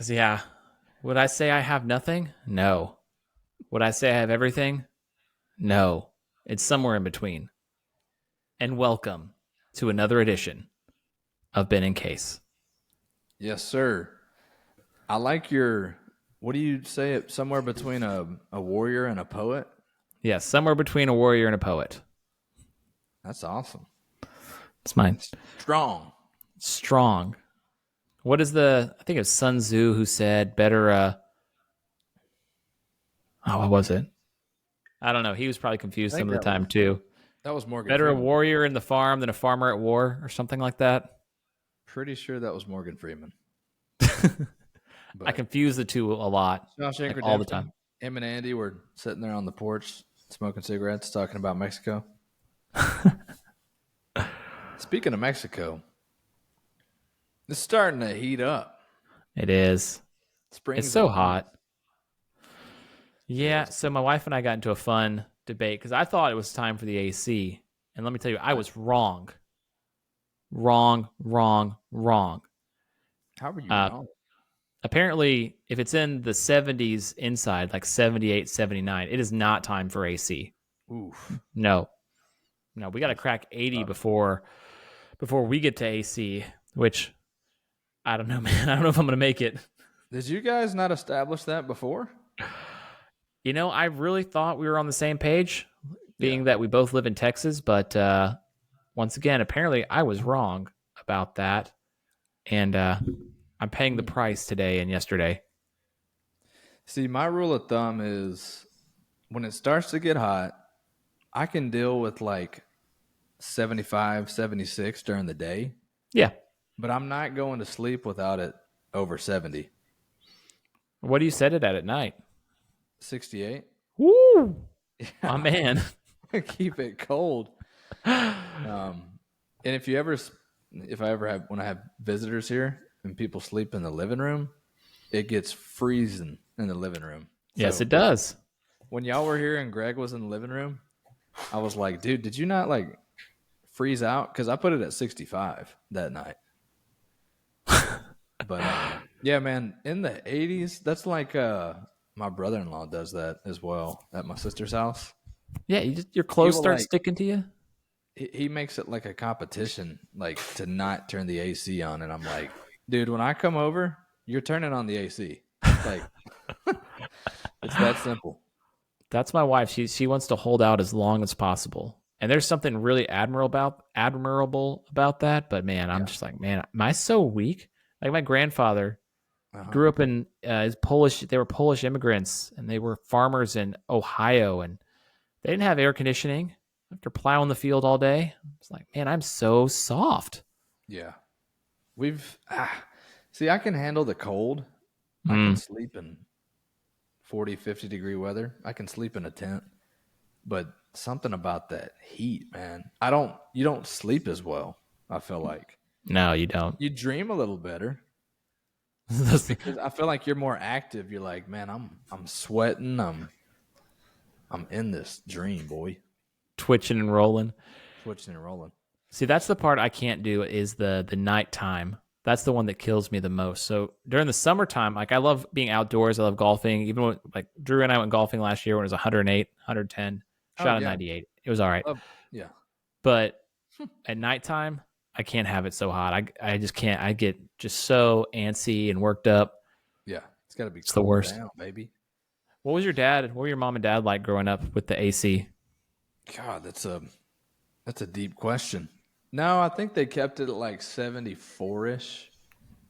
yeah, would I say I have nothing? No. Would I say I have everything? No. It's somewhere in between. And welcome to another edition of Ben and Case. Yes, sir. I like your, what do you say? It somewhere between a warrior and a poet? Yes, somewhere between a warrior and a poet. That's awesome. It's mine. Strong. Strong. What is I think it was Sun Tzu who said better, what was it? I don't know. He was probably confused some of the time too. That was Morgan Better Freeman. a warrior in the farm than a farmer at war or something like that. Pretty sure that was Morgan Freeman. I confuse the two a lot. Shawshank all the time. Him and Andy were sitting there on the porch smoking cigarettes, talking about Mexico. Speaking of Mexico, it's starting to heat up. It is. Spring's It's so hot. Yeah, so my wife and I got into a fun debate because I thought it was time for the AC. And let me tell you, I was wrong. Wrong. How were you wrong? Apparently, if it's in the 70s inside, like 78, 79, it is not time for AC. Oof. No, we got to crack 80 before we get to AC, which I don't know, man. I don't know if I'm going to make it. Did you guys not establish that before? You know, I really thought we were on the same page, being that we both live in Texas. But once again, apparently I was wrong about that. And I'm paying the price today and yesterday. See, my rule of thumb is when it starts to get hot, I can deal with like 75, 76 during the day. Yeah. But I'm not going to sleep without it over 70. What do you set it at night? 68. Woo! Yeah. My man. Keep it cold. And if I ever when I have visitors here and people sleep in the living room, it gets freezing in the living room. Yes, it does. When y'all were here and Greg was in the living room, I was like, dude, did you not like freeze out? Because I put it at 65 that night. But yeah, man, in the 80s, that's like my brother-in-law does that as well at my sister's house. Yeah, your clothes start sticking to you. He makes it like a competition, like to not turn the AC on, and I'm like, dude, when I come over, you're turning on the AC. Like, it's that simple. That's my wife. She wants to hold out as long as possible, and there's something really admirable about that. But man, I'm just like, man, am I so weak? Like my grandfather grew up in is Polish. They were Polish immigrants, and they were farmers in Ohio, and they didn't have air conditioning after plowing the field all day. It's like, man, I'm so soft. Yeah. See, I can handle the cold. I can sleep in 40, 50 degree weather. I can sleep in a tent. But something about that heat, man. You don't sleep as well, I feel like. No, you don't. You dream a little better. Because I feel like you're more active. You're like, man, I'm sweating. I'm in this dream, boy. Twitching and rolling. See, that's the part I can't do is the nighttime. That's the one that kills me the most. So during the summertime, like I love being outdoors. I love golfing. Even when like Drew and I went golfing last year when it was 108, 110, shot a 98. It was all right. Yeah. But at nighttime, I can't have it so hot. I just can't. I get just so antsy and worked up. Yeah. It's got to be the worst. Down, baby. What was what were your mom and dad like growing up with the AC? God, that's a deep question. No, I think they kept it at like 74-ish.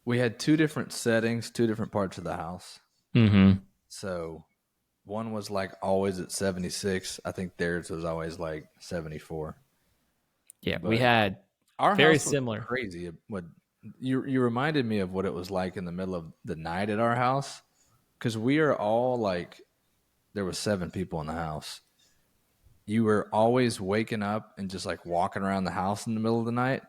We had two different settings, two different parts of the house. Mm-hmm. So one was like always at 76. I think theirs was always like 74. Yeah, but we had our very house was similar. Crazy. You reminded me of what it was like in the middle of the night at our house, because we are all like, there was 7 people in the house. You were always waking up and just like walking around the house in the middle of the night,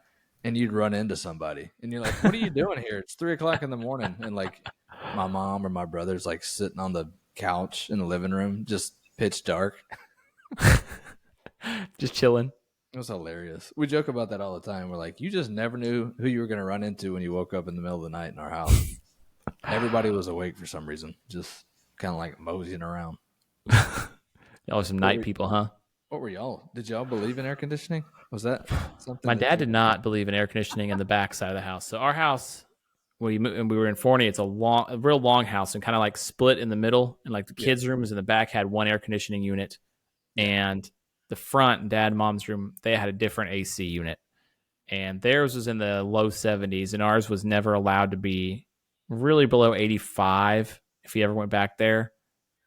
and you'd run into somebody and you're like, what are you doing here? It's 3:00 in the morning. And like my mom or my brother's like sitting on the couch in the living room, just pitch dark. Just chilling. It was hilarious. We joke about that all the time. We're like, you just never knew who you were going to run into when you woke up in the middle of the night in our house. Everybody was awake for some reason, just kind of like moseying around. Y'all are some What night were people, huh? what were y'all? Did y'all believe in air conditioning? Was that My something that dad you? did not believe in air conditioning in the back side of the house. So our house, when we were in Forney, it's a real long house and kind of like split in the middle. And like the Yeah, kids' rooms in the back had one air conditioning unit, yeah, and the front, dad and mom's room, they had a different AC unit. And theirs was in the low 70s, and ours was never allowed to be really below 85 if he ever went back there.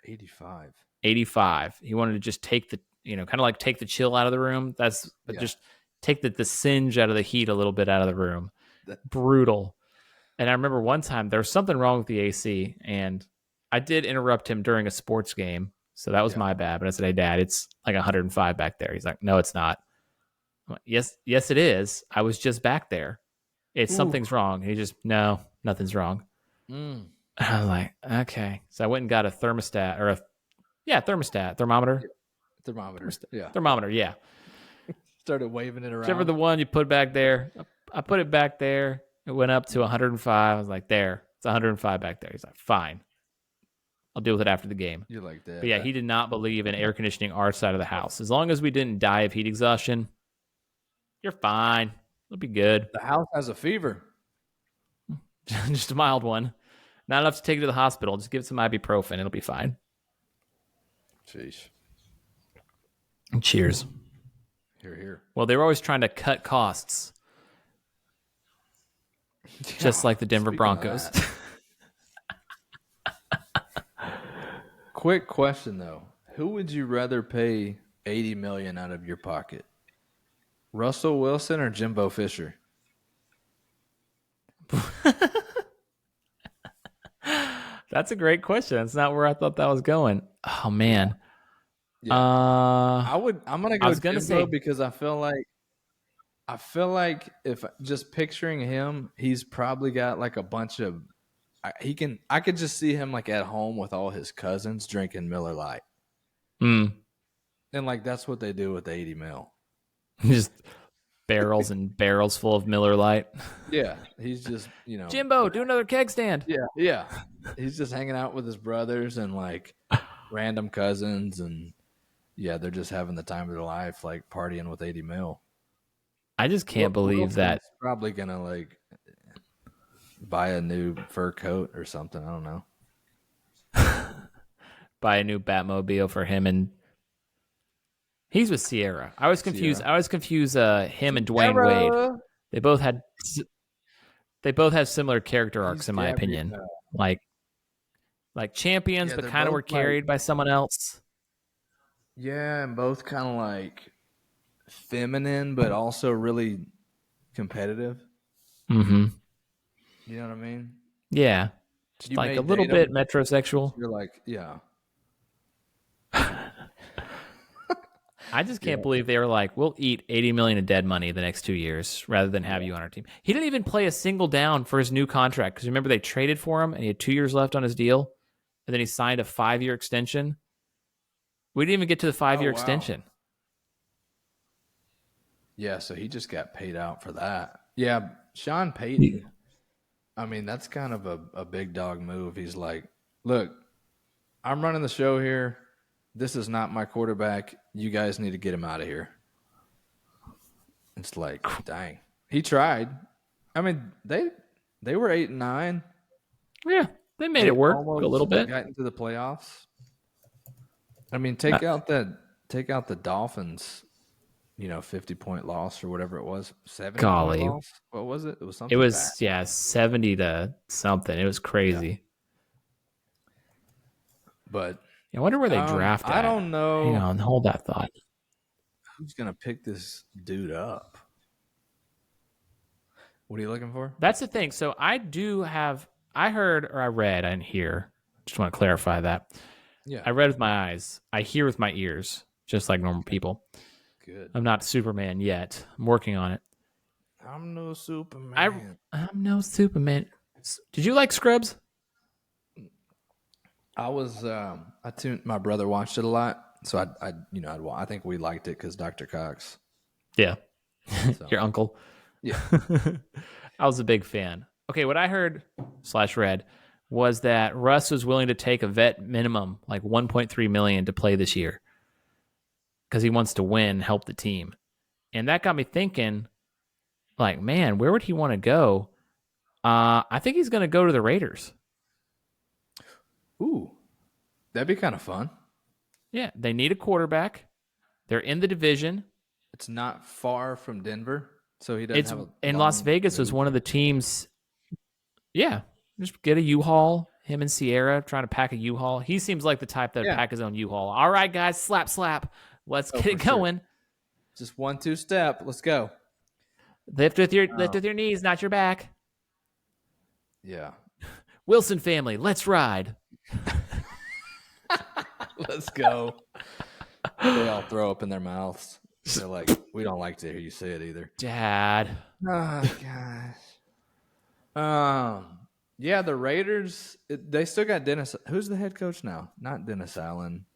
85. 85. He wanted to just take the, kind of like take the chill out of the room. But Yeah, just take the singe out of the heat a little bit out of the room. that, Brutal. And I remember one time there was something wrong with the AC, and I did interrupt him during a sports game. So that was yeah. my bad. But I said, "Hey, Dad, it's like 105 back there." He's like, "No, it's not." I'm like, yes, yes, it is. I was just back there. It's Ooh. something's wrong. He just, no, nothing's wrong. Mm. I was like, okay. So I went and got a thermostat or thermostat, thermometer, Yeah. Thermometer. Yeah. thermometer. Yeah. Started waving it Whichever around. the one you put back there. I put it back there. It went up to 105. I was like, there, it's 105 back there. He's like, fine. I'll deal with it after the game. You're like But that. yeah, he did not believe in air conditioning our side of the house. As long as we didn't die of heat exhaustion, you're fine. It'll be good. The house has a fever. Just a mild one. Not enough to take it to the hospital. Just give it some ibuprofen. It'll be fine. Jeez. Cheers. Here, here. Well, they were always trying to cut costs, just like the Denver Speaking of Broncos. that. Quick question though. Who would you rather pay 80 million out of your pocket? Russell Wilson or Jimbo Fisher? That's a great question. That's not where I thought that was going. Oh man. Yeah. I'm gonna I go was gonna Jimbo say, because I feel like if just picturing him, he's probably got like a bunch of I could just see him like at home with all his cousins drinking Miller Lite. And like that's what they do with the 80 mil. just barrels and barrels full of Miller Lite. Yeah. He's just, Jimbo, do another keg stand. yeah, yeah. He's just hanging out with his brothers and like random cousins and yeah, they're just having the time of their life, like partying with 80 mil. I just can't believe that. Wilson's probably gonna like buy a new fur coat or something. I don't know. Buy a new Batmobile for him, and he's with Sierra. I was confused. Sierra. I was confused. Him and Dwayne Wade. They both had. They both have similar character arcs, in my opinion. Like champions, Yeah, but they're kind of both were carried by someone else. Yeah, and both kind of like feminine, but also really competitive. Mm-hmm. You know what I mean? Yeah, just You like may a little date them. bit metrosexual. You're like, yeah, I just can't believe they were like, we'll eat 80 million of dead money the next 2 years rather than have you on our team. He didn't even play a single down for his new contract because remember they traded for him and he had 2 years left on his deal, and then he signed a 5-year extension. We didn't even get to the 5-year wow. extension. Yeah, so he just got paid out for that. Yeah, Sean Payton. I mean, that's kind of a big dog move. He's like, look, I'm running the show here. This is not my quarterback. You guys need to get him out of here. It's like, dang. He tried. I mean, they were 8-9. Yeah, they made it work Almost a little bit. got into the playoffs. I mean, take out the Dolphins, 50-point loss or whatever it was. 70-point loss. What was it? It was something. It was bad. 70 to something. It was crazy. Yeah. But I wonder where they draft at. I don't know. Hang on, hold that thought. Who's gonna pick this dude up? What are you looking for? That's the thing. So I heard or I read, I didn't hear. Just want to clarify that. Yeah. I read with my eyes. I hear with my ears, just like normal people. Good. I'm not Superman yet. I'm working on it. I'm no Superman. I'm no Superman. Did you like Scrubs? I was my brother watched it a lot, so I think we liked it because Dr. Cox. Yeah. So. Your uncle. Yeah. I was a big fan. Okay, what I heard /read was that Russ was willing to take a vet minimum, like 1.3 million, to play this year because he wants to win, help the team, and that got me thinking. Like, man, where would he want to go? I think he's going to go to the Raiders. Ooh, that'd be kind of fun. Yeah, they need a quarterback. They're in the division. It's not far from Denver, so he doesn't It's have a in Las long Vegas was commute. one of the teams. Yeah, just get a U-Haul. Him and Sierra trying to pack a U-Haul. He seems like the type that would Yeah. pack his own U-Haul. All right, guys, slap, slap. Let's Oh, get it for sure. going. Just 1-2 step. Let's go. Lift with your knees, not your back. Yeah. Wilson family, let's ride. Let's go. They all throw up in their mouths. They're like, we don't like to hear you say it either. Dad. Oh gosh. Yeah, the Raiders. They still got Dennis. Who's the head coach now? Not Dennis Allen.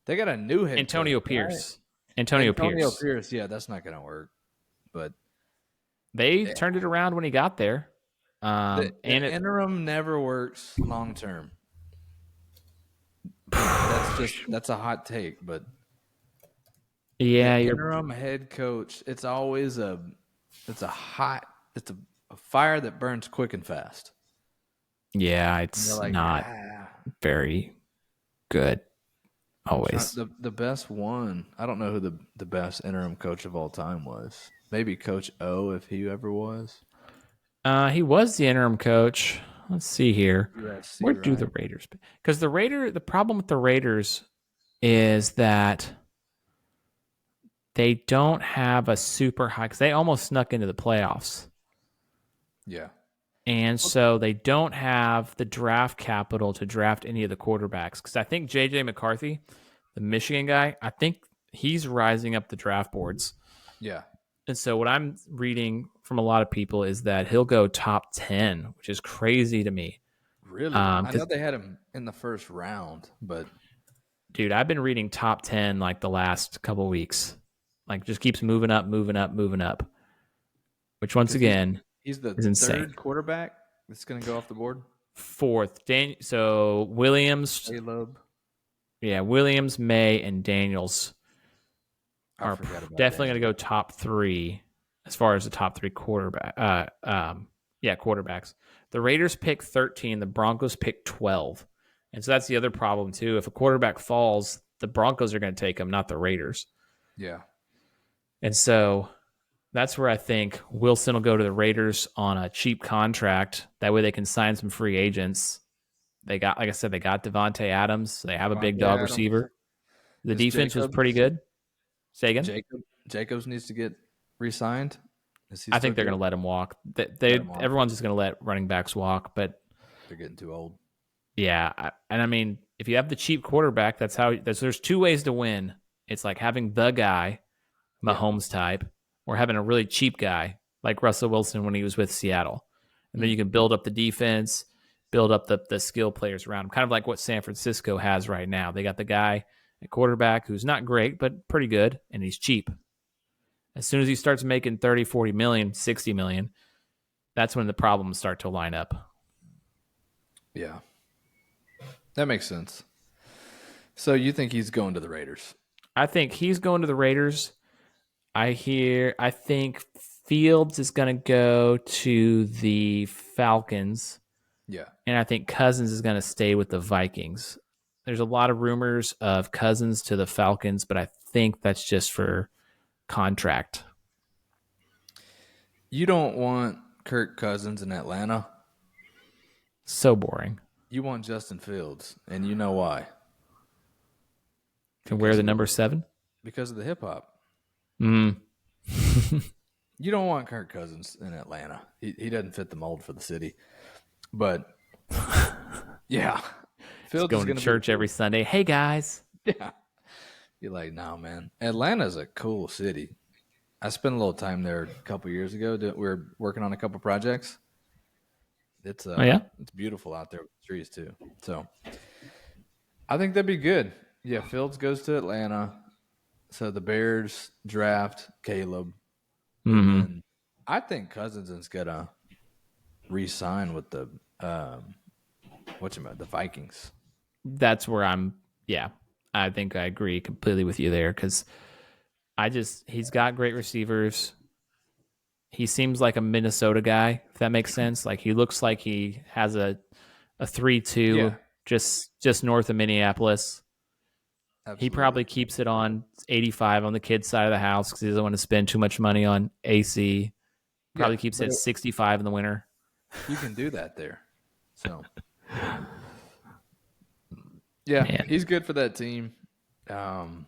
They got a new head Antonio coach. Pierce. Right? Antonio Pierce. Pierce. Yeah, that's not gonna work. But They turned it around when he got there. the And interim never works long term. That's a hot take, but yeah, the you're interim head coach. It's always a fire that burns quick and fast. yeah, And it's they're like, not very good always. the best one. I don't know who the best interim coach of all time was. Maybe Coach O, if he ever was. He was the interim coach. Let's see here. USC, Where do right? the Raiders? Because the problem with the Raiders is that they don't have a super high. Because they almost snuck into the playoffs. Yeah. And so they don't have the draft capital to draft any of the quarterbacks. Because I think J.J. McCarthy, the Michigan guy, I think he's rising up the draft boards. Yeah. And so what I'm reading from a lot of people is that he'll go top 10, which is crazy to me. Really? I know they had him in the first round, but Dude, I've been reading top 10 like the last couple weeks. Like just keeps moving up, moving up, moving up. Which once again he's the is insane. third quarterback that's going to go off the board. Fourth, so Williams, Caleb. yeah, Williams, May, and Daniels are definitely going to go top 3 as far as the top 3 quarterback. Quarterbacks. The Raiders pick 13. The Broncos pick 12. And so that's the other problem too. If a quarterback falls, the Broncos are going to take him, not the Raiders. Yeah. And so that's where I think Wilson will go to the Raiders on a cheap contract. That way they can sign some free agents. They got, like I said, they got Devontae Adams. They have a big dog receiver. The defense was pretty good. Say again? Jacobs needs to get re-signed. I think they're going to let him walk. Everyone's just going to let running backs walk, but they're getting too old. Yeah, and I mean, if you have the cheap quarterback, there's 2 ways to win. It's like having the guy, Mahomes type, or having a really cheap guy like Russell Wilson when he was with Seattle. And then you can build up the defense, build up the skill players around him, kind of like what San Francisco has right now. They got the guy at quarterback who's not great, but pretty good, and he's cheap. As soon as he starts making 30, 40 million, 60 million, that's when the problems start to line up. Yeah. That makes sense. So you think he's going to the Raiders? I think he's going to the Raiders. I think Fields is going to go to the Falcons. Yeah. And I think Cousins is going to stay with the Vikings. There's a lot of rumors of Cousins to the Falcons, but I think that's just for contract. You don't want Kirk Cousins in Atlanta. So boring. You want Justin Fields, and you know why. Can wear the number 7? Because of the hip-hop. You don't want Kirk Cousins in Atlanta. He doesn't fit the mold for the city. But, yeah. Fields going to church every Sunday. Hey, guys. Yeah. You're like, no, man. Atlanta's a cool city. I spent a little time there a couple years ago. We were working on a couple projects. It's it's beautiful out there with the trees too. So I think that'd be good. Yeah, Fields goes to Atlanta. So the Bears draft Caleb. And I think Cousins is gonna re-sign with the the Vikings. That's where yeah, I think I agree completely with you there because he's got great receivers. He seems like a Minnesota guy, if that makes sense. Like he looks like he has a 3-2 Yeah, just north of Minneapolis. He absolutely. probably keeps it on 85 on the kid's side of the house because he doesn't want to spend too much money on AC. Yeah, Probably keeps but it at 65 in the winter. you can do that there. So yeah, Man, he's good for that team. Um,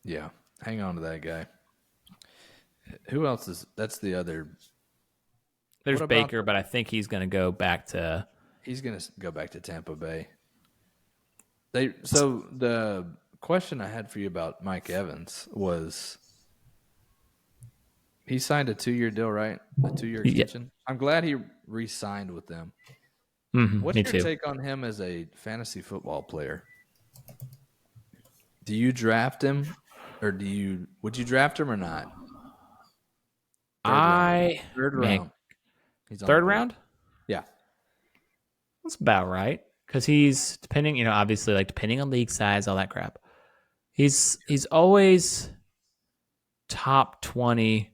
yeah, hang on to that guy. Who else is? That's the other. there's What about? Baker, but I think he's going to go back to. He's going to go back to Tampa Bay. So the question I had for you about Mike Evans was he signed a 2-year deal, right? A 2-year Yeah, extension. I'm glad he re-signed with them. me What's your too. take on him as a fantasy football player? Do you draft him, or would you draft him or not? Third round. Third Man, round. He's on the third board. round? Yeah. That's about right. Because he's depending, obviously, like depending on league size, all that crap. He's always top 20,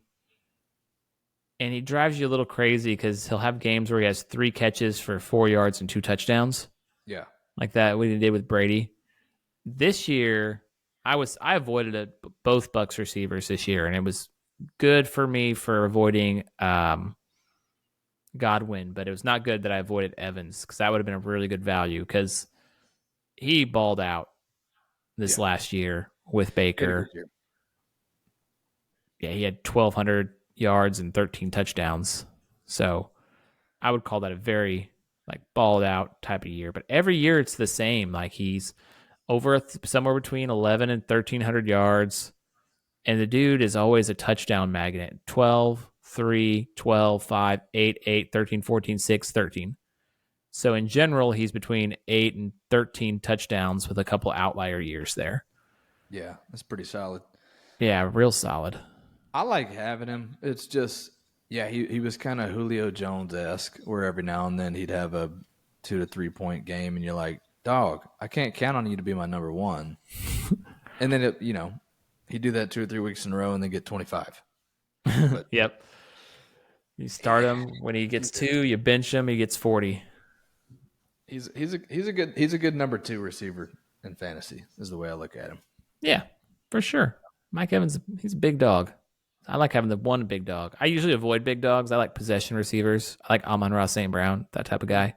and he drives you a little crazy because he'll have games where he has 3 catches for 4 yards and 2 touchdowns, Yeah. like that what he did with Brady. This year, I avoided both Bucks receivers this year, and it was good for me for avoiding Godwin, but it was not good that I avoided Evans because that would have been a really good value because he balled out this Yeah. last year with He had a good Baker. year. Yeah, he had 1,200 yards and 13 touchdowns. So I would call that a very like balled out type of year. But every year it's the same. Like he's over somewhere between 11 and 1,300 yards. And the dude is always a touchdown magnet. 12, 3, 12, 5, 8, 8, 13, 14, 6, 13. So in general, he's between 8 and 13 touchdowns with a couple outlier years there. Yeah, that's pretty solid. Yeah, real solid. I like having him. It's just, yeah, he was kind of Julio Jones esque, where every now and then he'd have a 2 to 3 point game, and you're like, dog, I can't count on you to be my number one. And then he'd do that 2 or 3 weeks in a row, and then get 25. But Yep. You start him when he gets 2, you bench him, he gets 40. he's a good number 2 receiver in fantasy. Is the way I look at him. Yeah, for sure. Mike Evans, he's a big dog. I like having the one big dog. I usually avoid big dogs. I like possession receivers. I like Amon-Ra St. Brown, that type of guy.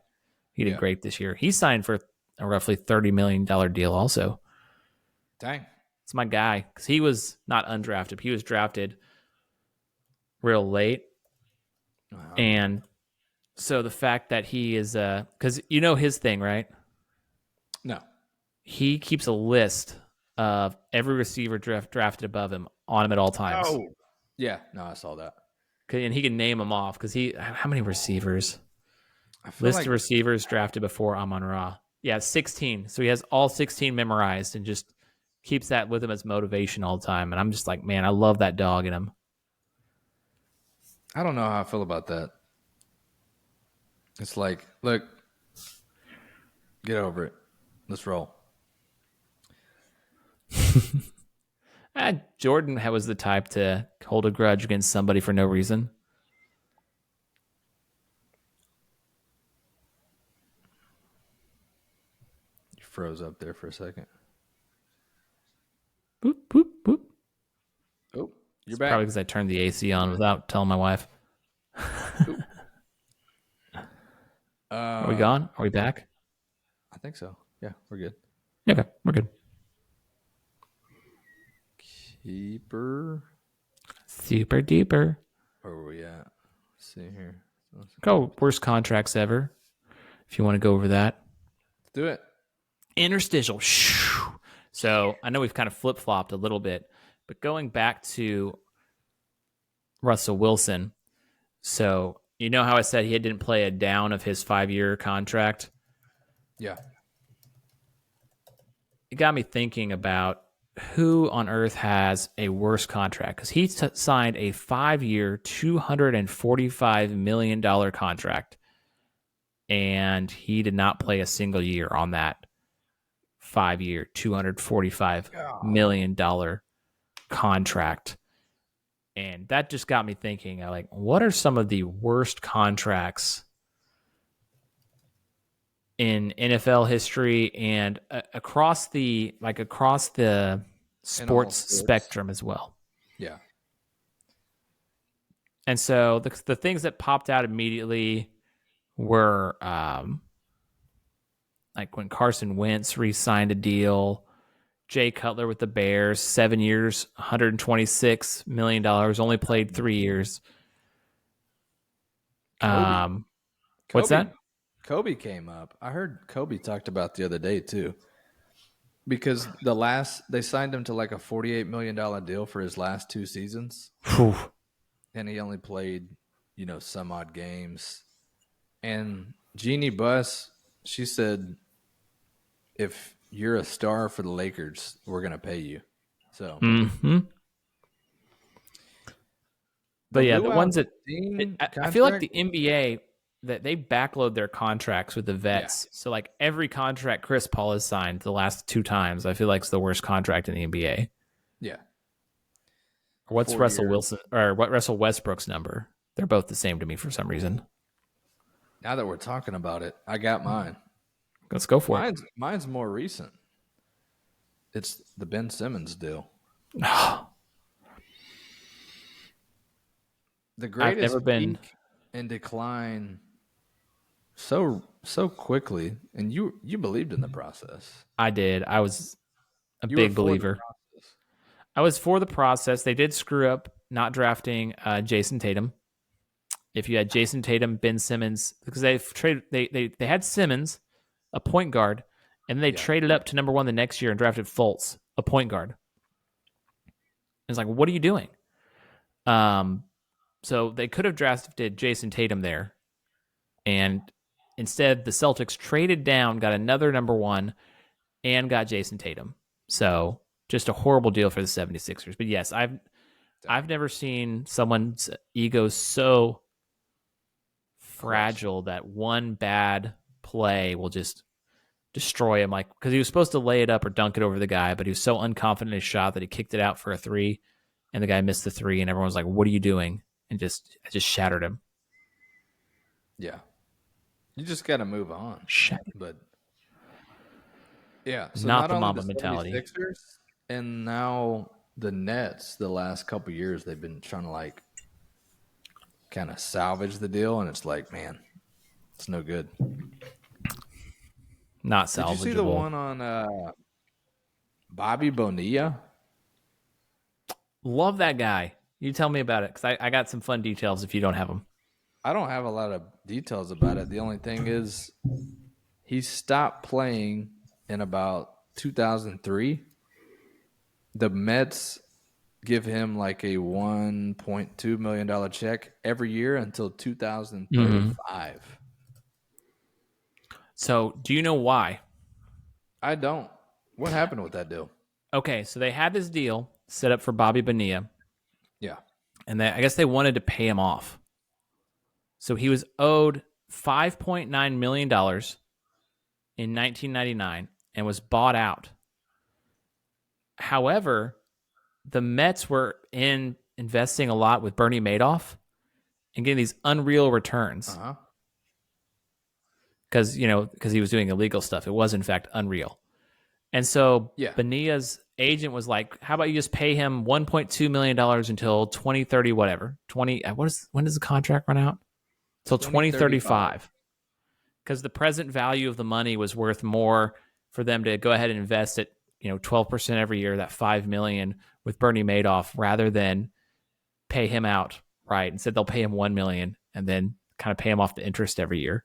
He did Yeah. great this year. He signed for a roughly $30 million deal also. Dang. It's my guy because he was not undrafted. He was drafted real late. And so the fact that he is, because his thing, right? No. He keeps a list of every receiver drafted above him on him at all times. Oh. Yeah. No, I saw that. And he can name them off because how many receivers? I feel List like of receivers drafted before Amon-Ra. Yeah, 16. So he has all 16 memorized and just keeps that with him as motivation all the time. And I'm just like, man, I love that dog in him. I don't know how I feel about that. It's like, look, get over it. Let's roll. Jordan was the type to hold a grudge against somebody for no reason. You froze up there for a second. Boop, boop, boop. Oh, you're It's back. probably because I turned the AC on without telling my wife. Are we gone? Are we back? I think so. Yeah, we're good. Okay, we're good. Keeper. Super duper. Where were we at? Let's see here. Go worst contracts ever. If you want to go over that. Let's do it. Interstitial. So I know we've kind of flip flopped a little bit, but going back to Russell Wilson. So you know how I said he didn't play a down of his 5-year contract? Yeah. It got me thinking about who on earth has a worse contract because he signed a 5-year, $245 million contract. and he did not play a single year on that 5-year, $245 million contract. And that just got me thinking, like, what are some of the worst contracts in NFL history and across the In all sports sports. spectrum as well? Yeah. And so the things that popped out immediately were like when Carson Wentz re-signed a deal, Jay Cutler with the Bears, 7 years, $126 million, only played 3 years. Kobe. What's Kobe. that? Kobe came up. I heard Kobe talked about the other day too. Because they signed him to like a $48 million deal for his last 2 seasons. Whew. And he only played, some odd games. And Jeannie Buss, she said, if you're a star for the Lakers, we're going to pay you. So Mm-hmm. the But yeah, the Lou ones that Alcindor I feel like contract, the NBA that they backload their contracts with the yeah, vets. So like every contract Chris Paul has signed the last 2 times, I feel like it's the worst contract in the NBA. yeah, What's 4 Russell years. Wilson or what Russell Westbrook's number? They're both the same to me for some reason. Now that we're talking about it, I got mine. Let's go for Mine's more recent. It's the Ben Simmons deal. it. The I've never greatest been. peak and decline so quickly, and you believed in the process. I did. I was a You were big for the believer. process. I was for the process. They did screw up not drafting Jason Tatum. If you had Jason Tatum, Ben Simmons, because they had Simmons, a point guard, and they Yeah, traded up to number 1 the next year and drafted Fultz, a point guard. It's like, what are you doing? So they could have drafted Jason Tatum there, and instead the Celtics traded down, got another number 1, and got Jason Tatum. So just a horrible deal for the 76ers. But yes, I've never seen someone's ego so crushed. fragile that one bad play will just destroy him. Like, because he was supposed to lay it up or dunk it over the guy, but he was so unconfident in his shot that he kicked it out for a 3, and the guy missed the 3, and everyone was like, "What are you doing?" And I just shattered him. Yeah, you just got to move on. Shattered. But yeah, so Not not the only the Mamba mentality. 76ers and now the Nets, the last couple years, they've been trying to like kind of salvage the deal, and it's like, man, it's no good. Not Did you see the salvageable. one on Bobby Bonilla? Love that guy. You tell me about it because I got some fun details if you don't have them. I don't have a lot of details about it. The only thing is he stopped playing in about 2003. The Mets give him like a $1.2 million check every year until 2035. So, do you know why? I don't. What happened with that deal? Okay, so they had this deal set up for Bobby Bonilla, Yeah. and I guess they wanted to pay him off. So he was owed $5.9 million in 1999 and was bought out. However, the Mets were investing a lot with Bernie Madoff and getting these unreal returns Uh-huh. because he was doing illegal stuff. It was in fact unreal. And so Yeah. Bonilla's agent was like, "How about you just pay him $1.2 million until 2030, whatever. When does the contract run out? Till 2035. Because the present value of the money was worth more for them to go ahead and invest at 12% every year, that $5 million with Bernie Madoff, rather than pay him out. Right? Instead, they'll pay him $1 million and then kind of pay him off the interest every year.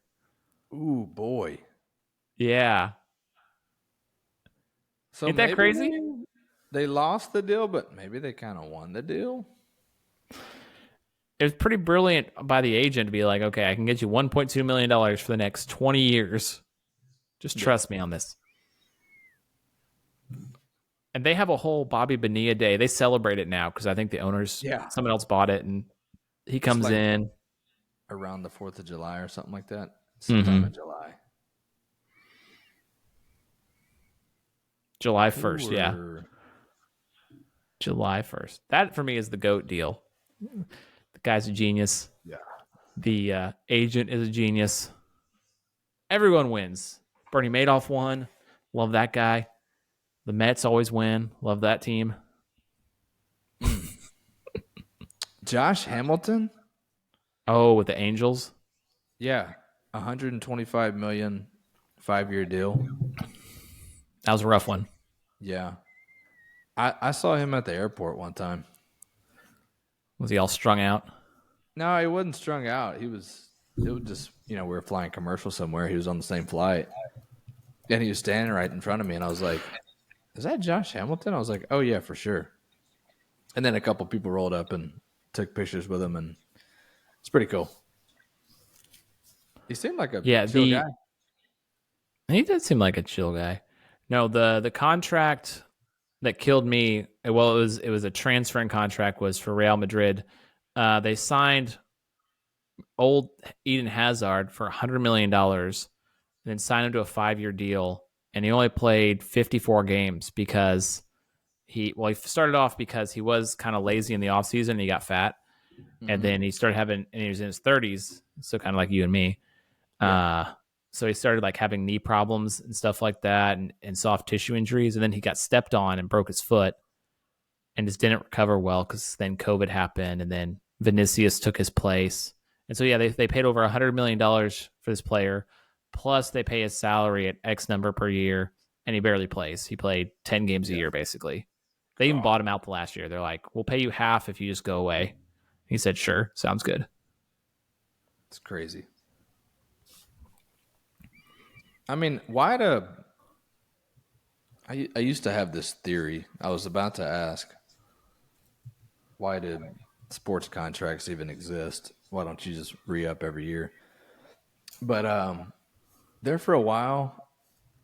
Ooh, boy. Yeah, So ain't that maybe crazy? they lost the deal, but maybe they kind of won the deal. It was pretty brilliant by the agent to be like, "Okay, I can get you $1.2 million for the next 20 years. Just trust me on this." And they have a whole Bobby Bonilla Day. They celebrate it now because I think the owners, Yeah. someone else bought it, and he It's comes like in. around the 4th of July or something like that. sometime Mm-hmm. in July. July Who 1st, yeah. were July 1st. That for me is the GOAT deal. The guy's a genius. yeah. The agent is a genius. Everyone wins. Bernie Madoff won. Love that guy. The Mets always win. Love that team. Josh Hamilton? Oh, with the Angels. Yeah. 125 million 5-year deal. That was a rough one. Yeah. I saw him at the airport one time. Was he all strung out? No, he wasn't strung out. It was just, we were flying commercial somewhere. He was on the same flight. And he was standing right in front of me. And I was like, is that Josh Hamilton? I was like, oh, yeah, for sure. And then a couple people rolled up and took pictures with him. And it's pretty cool. He seemed like a Yeah, chill guy. he does seem like a chill guy. No, the contract that killed me. Well, it was a transferring contract. Was for Real Madrid. They signed old Eden Hazard for $100 million, and then signed him to a 5-year deal. And he only played 54 games because he started off because he was kind of lazy in the offseason and he got fat. And then he started having, and he was in his 30s, so kind of like you and me. Yeah. So he started like having knee problems and stuff like that, and soft tissue injuries. And then he got stepped on and broke his foot and just didn't recover well because then COVID happened, and then Vinicius took his place. And so, yeah, they paid over $100 million for this player, plus they pay his salary at X number per year, and he barely plays. He played 10 games a year, basically. They even bought him out the last year. They're like, we'll pay you half if you just go away. He said, sure, sounds good. It's crazy. I mean, why do I used to have this theory. I was about to ask, why did sports contracts even exist? Why don't you just re-up every year? But there for a while,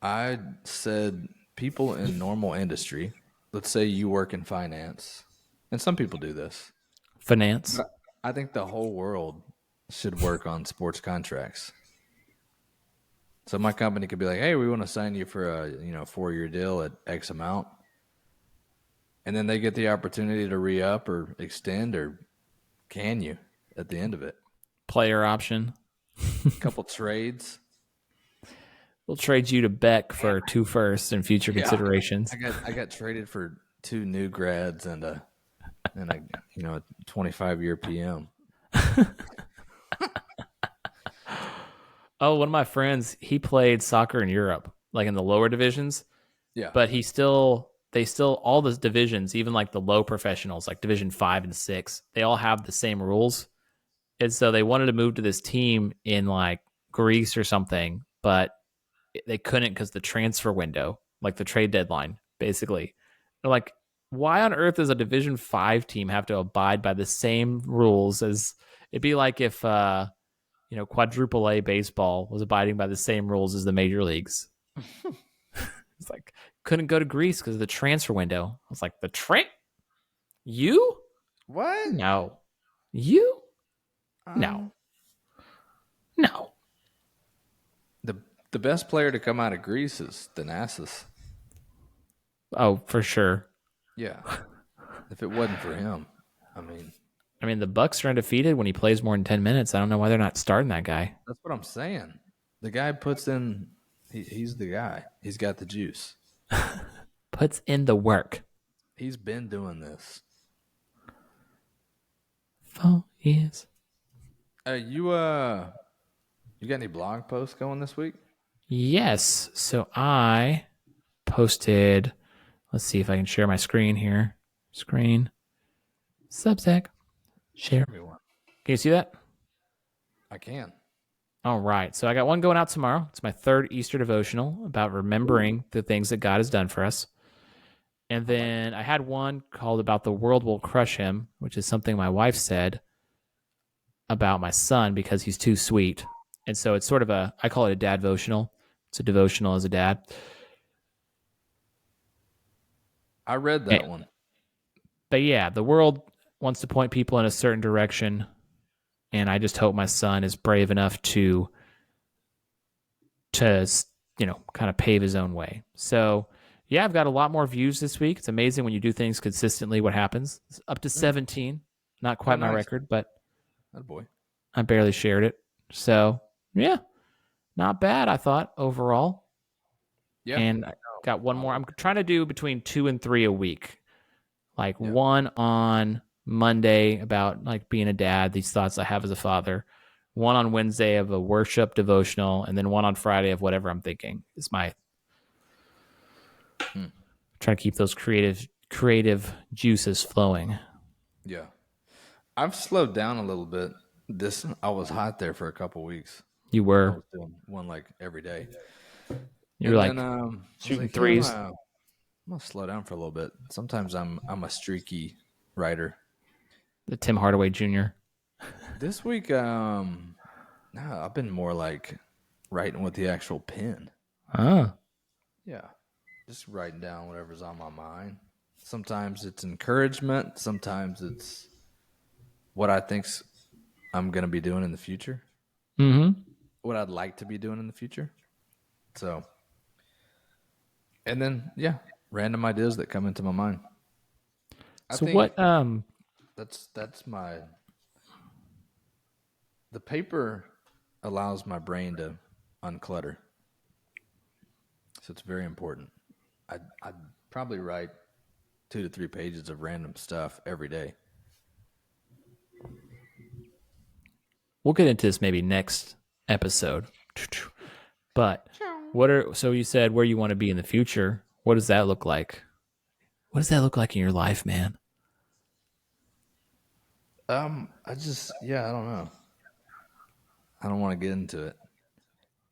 I said people in normal industry, let's say you work in finance, and some people do this. Finance. I think the whole world should work on sports contracts. So my company could be like, "Hey, we want to sign you for a 4-year deal at X amount," and then they get the opportunity to re-up or extend, or can you at the end of it? Player option. A couple trades. We'll trade you to Beck for 2 firsts and future Yeah, considerations. I got traded for 2 new grads and a 25-year PM. Oh, one of my friends, he played soccer in Europe, like in the lower divisions, Yeah, but they still, all the divisions, even like the low professionals, like Division 5 and 6, they all have the same rules. And so they wanted to move to this team in like Greece or something, but they couldn't because the transfer window, like the trade deadline, basically. They're like, why on earth does a Division 5 team have to abide by the same rules as it'd be like if quadruple A baseball was abiding by the same rules as the major leagues. It's like couldn't go to Greece because of the transfer window. I was like, you? what? No. You? No. Um, No. the the best player to come out of Greece is Thanasis. Oh, for sure. Yeah, if it wasn't for him, I mean, the Bucks are undefeated when he plays more than 10 minutes. I don't know why they're not starting that guy. that's what I'm saying. The guy puts in. He's the guy. He's got the juice. Puts in the work. He's been doing this. 4 years. You got any blog posts going this week? Yes. So I posted, let's see if I can share my screen here. Screen. Substack. Share. Give me one. Can you see that? I can. All right. So I got one going out tomorrow. It's my 3rd Easter devotional about remembering the things that God has done for us. And then I had one called about the world will crush him, which is something my wife said about my son because he's too sweet. And so it's sort of I call it a dad devotional. It's a devotional as a dad. I read that one. But yeah, the world wants to point people in a certain direction. And I just hope my son is brave enough to to, kind of pave his own way. So, yeah, I've got a lot more views this week. It's amazing when you do things consistently what happens. It's up to 17. Not Oh, quite my nice. record, but That boy. I barely shared it. So, yeah, not bad, I thought, overall. Yeah. And I got one more. I'm trying to do between 2 and 3 a week. Like Yeah. one on Monday about like being a dad, these thoughts I have as a father. One on Wednesday of a worship devotional, and then one on Friday of whatever I'm thinking is my trying to keep those creative juices flowing. Yeah. I've slowed down a little bit. I was hot there for a couple weeks. You I were was doing one like every day. you're And then like I was shooting like, yeah, threes. I'm gonna slow down for a little bit. Sometimes I'm a streaky writer. The Tim Hardaway Jr. This week, no, I've been more like writing with the actual pen. Oh. Yeah. Just writing down whatever's on my mind. Sometimes it's encouragement. Sometimes it's what I think's I'm gonna be doing in the future. Mm-hmm. What I'd like to be doing in the future. So, and then yeah, random ideas that come into my mind. I So think what that's my the paper allows my brain to unclutter. So it's very important. I'd probably write 2 to 3 pages of random stuff every day. we'll get into this maybe next episode. But so you said where you want to be in the future. What does that look like? What does that look like in your life, man? I don't know. I don't want to get into it.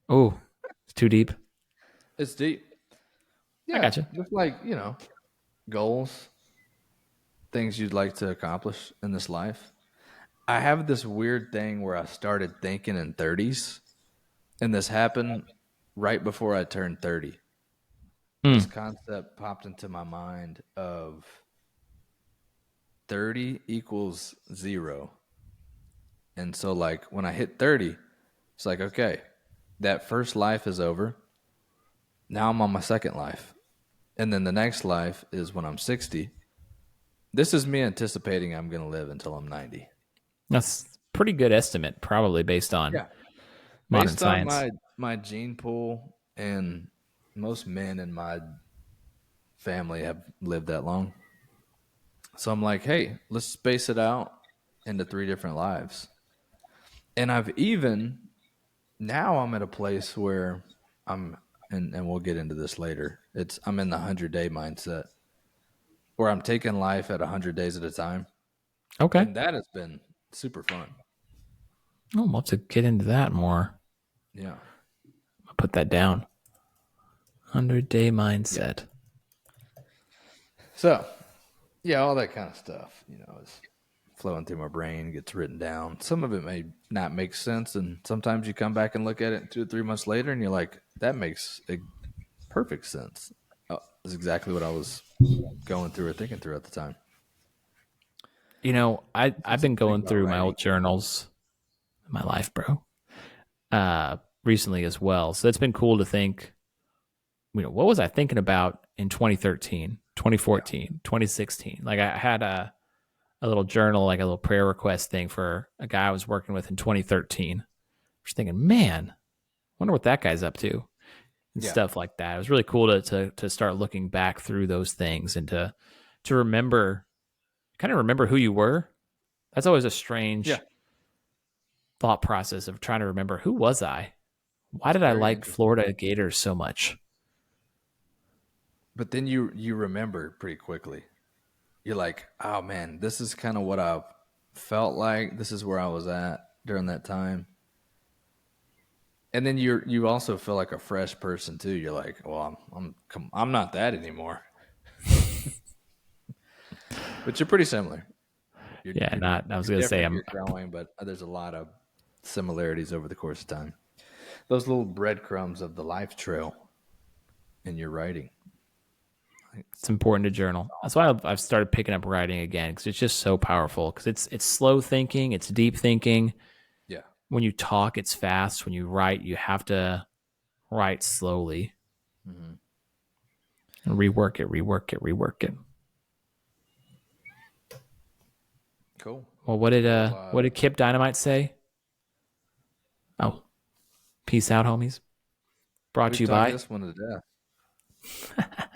Oh, it's too deep. It's deep. I Yeah, got you. just like, goals, things you'd like to accomplish in this life. I have this weird thing where I started thinking in 30s, and this happened right before I turned 30. This Mm. concept popped into my mind of 30 equals 0. And so, like, when I hit 30, it's like, okay, that first life is over. Now I'm on my second life. And then the next life is when I'm 60. This is me anticipating I'm going to live until I'm 90. That's a pretty good estimate, probably based on Yeah. modern Based on science. my gene pool, and most men in my family have lived that long. So I'm like, hey, let's space it out into 3 different lives. And now I'm at a place where I'm, and we'll get into this later. I'm in the 100-day mindset where I'm taking life at 100 days at a time. Okay. And that has been super fun. Oh, we'll have to get into that more. Yeah. I'll put that down. 100-day mindset. So, yeah, all that kind of stuff, is flowing through my brain, gets written down. Some of it may not make sense, and sometimes you come back and look at it 2 or 3 months later, and you're like, that makes a perfect sense. Oh, that's exactly what I was going through or thinking through at the time. I've been going about through my writing. old journals in my life, bro. Recently as well. So it's been cool to think, what was I thinking about in 2013, 2014, 2016? Like I had a little journal, like a little prayer request thing for a guy I was working with in 2013. I was thinking, man, wonder what that guy's up to and stuff like that. It was really cool to start looking back through those things and to remember, kind of remember who you were. That's always a strange thought process of trying to remember, who was I? Why did I Very like interesting. Florida Gators so much? But then you remember pretty quickly. You're like, oh man, this is kind of what I felt like. This is where I was at during that time. And then you also feel like a fresh person too. You're like, well, I'm not that anymore. But you're pretty similar. I was going to say, Different. You're growing, but there's a lot of similarities over the course of time. Those little breadcrumbs of the life trail in your writing. it's important to journal. That's why I've started picking up writing again, because it's just so powerful. Because it's slow thinking, it's deep thinking. Yeah. When you talk, it's fast. When you write, you have to right slowly. Mm-hmm. And rework it, rework it, rework it. Cool. Well, Well, what did Kip Dynamite say? Oh, peace out, homies. Brought we to you talked by this one to death.